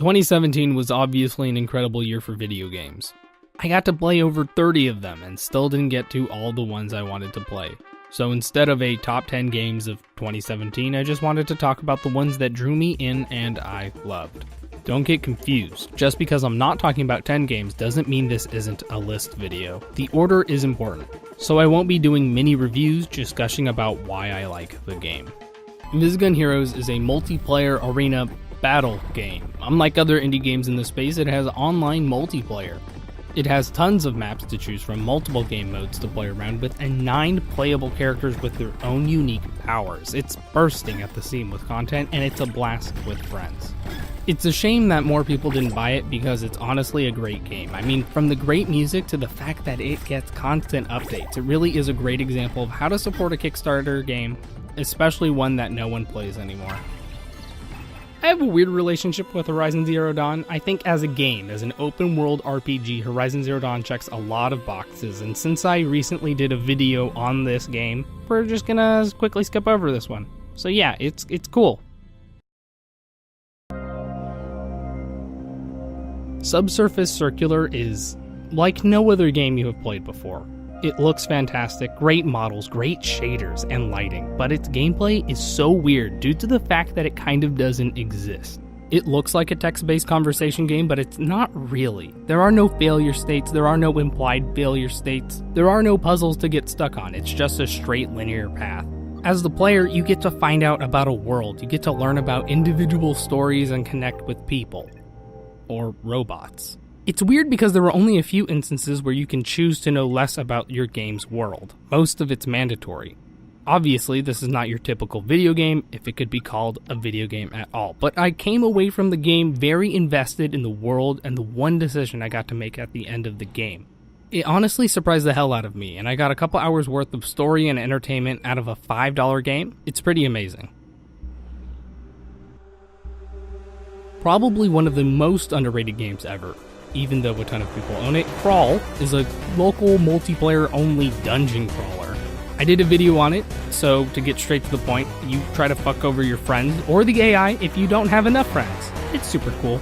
2017 was obviously an incredible year for video games. I got to play over 30 of them and still didn't get to all the ones I wanted to play. So instead of a top 10 games of 2017, I just wanted to talk about the ones that drew me in and I loved. Don't get confused. Just because I'm not talking about 10 games doesn't mean this isn't a list video. The order is important. So I won't be doing mini reviews, just gushing about why I like the game. Invisigun Heroes is a multiplayer arena battle game. Unlike other indie games in the space, it has online multiplayer. It has tons of maps to choose from, multiple game modes to play around with, and 9 playable characters with their own unique powers. It's bursting at the seam with content, and it's a blast with friends. It's a shame that more people didn't buy it because it's honestly a great game. I mean, from the great music to the fact that it gets constant updates, it really is a great example of how to support a Kickstarter game, especially one that no one plays anymore. I have a weird relationship with Horizon Zero Dawn. I think as a game, as an open world RPG, Horizon Zero Dawn checks a lot of boxes, and since I recently did a video on this game, we're just gonna quickly skip over this one. So yeah, it's cool. Sublevel Circular is like no other game you have played before. It looks fantastic, great models, great shaders, and lighting, but its gameplay is so weird due to the fact that it kind of doesn't exist. It looks like a text-based conversation game, but it's not really. There are no failure states, there are no implied failure states, there are no puzzles to get stuck on, it's just a straight linear path. As the player, you get to find out about a world, you get to learn about individual stories and connect with people. Or robots. It's weird because there are only a few instances where you can choose to know less about your game's world. Most of it's mandatory. Obviously, this is not your typical video game, if it could be called a video game at all, but I came away from the game very invested in the world and the one decision I got to make at the end of the game. It honestly surprised the hell out of me, and I got a couple hours worth of story and entertainment out of a $5 game. It's pretty amazing. Probably one of the most underrated games ever. Even though a ton of people own it, Crawl is a local multiplayer-only dungeon crawler. I did a video on it, so to get straight to the point, you try to fuck over your friends, or the AI if you don't have enough friends. It's super cool.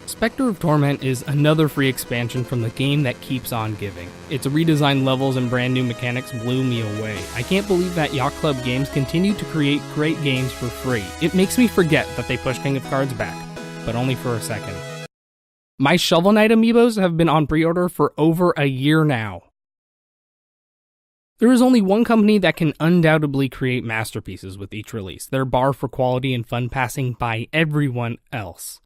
Specter of Torment is another free expansion from the game that keeps on giving. Its redesigned levels and brand new mechanics blew me away. I can't believe that Yacht Club Games continue to create great games for free. It makes me forget that they pushed King of Cards back, but only for a second. My Shovel Knight amiibos have been on pre-order for over a year now. There is only one company that can undoubtedly create masterpieces with each release, their bar for quality and fun passing by everyone else.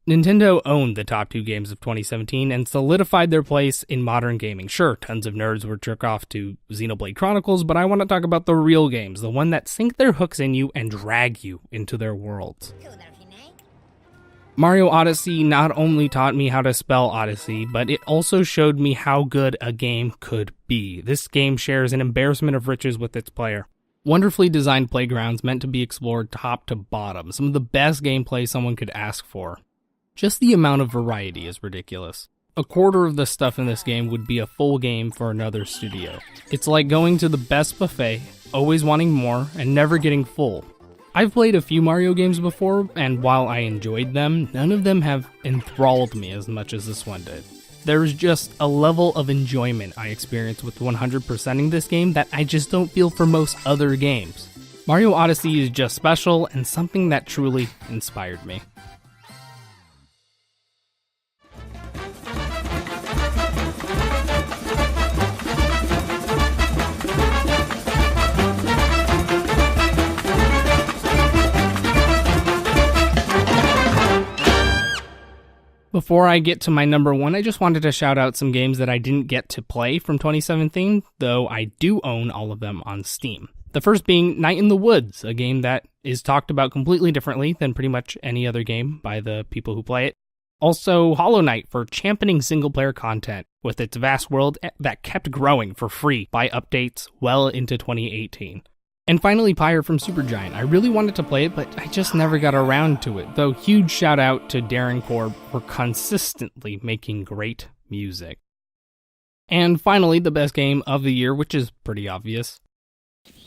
Nintendo owned the top 2 games of 2017 and solidified their place in modern gaming. Sure, tons of nerds were jerk off to Xenoblade Chronicles, but I want to talk about the real games, the one that sink their hooks in you and drag you into their worlds. Mario Odyssey not only taught me how to spell Odyssey, but it also showed me how good a game could be. This game shares an embarrassment of riches with its player. Wonderfully designed playgrounds meant to be explored top to bottom, some of the best gameplay someone could ask for. Just the amount of variety is ridiculous. A quarter of the stuff in this game would be a full game for another studio. It's like going to the best buffet, always wanting more, and never getting full. I've played a few Mario games before, and while I enjoyed them, none of them have enthralled me as much as this one did. There's just a level of enjoyment I experienced with 100%ing this game that I just don't feel for most other games. Mario Odyssey is just special and something that truly inspired me. Before I get to my number 1, I just wanted to shout out some games that I didn't get to play from 2017, though I do own all of them on Steam. The first being Night in the Woods, a game that is talked about completely differently than pretty much any other game by the people who play it. Also, Hollow Knight for championing single-player content with its vast world that kept growing for free by updates well into 2018. And finally, Pyre from Supergiant. I really wanted to play it, but I just never got around to it, though huge shout out to Darren Korb for consistently making great music. And finally, the best game of the year, which is pretty obvious,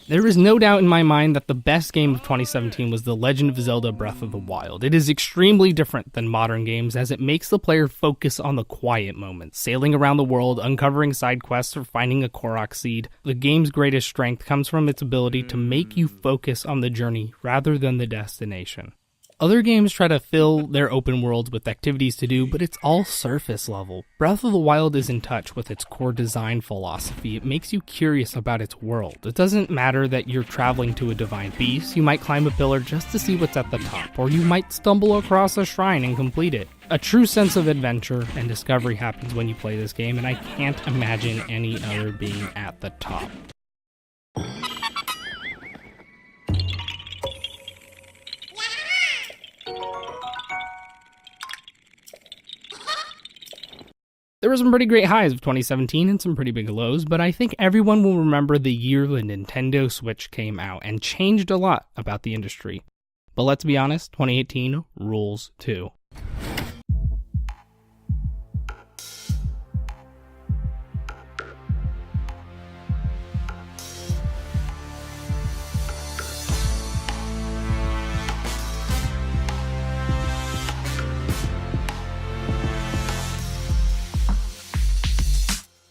There is no doubt in my mind that the best game of 2017 was The Legend of Zelda Breath of the Wild. It is extremely different than modern games as it makes the player focus on the quiet moments, sailing around the world, uncovering side quests, or finding a Korok seed. The game's greatest strength comes from its ability to make you focus on the journey rather than the destination. Other games try to fill their open worlds with activities to do, but it's all surface level. Breath of the Wild is in touch with its core design philosophy. It makes you curious about its world. It doesn't matter that you're traveling to a divine beast, you might climb a pillar just to see what's at the top, or you might stumble across a shrine and complete it. A true sense of adventure and discovery happens when you play this game, and I can't imagine any other being at the top. There were some pretty great highs of 2017 and some pretty big lows, but I think everyone will remember the year the Nintendo Switch came out and changed a lot about the industry. But let's be honest, 2018 rules too.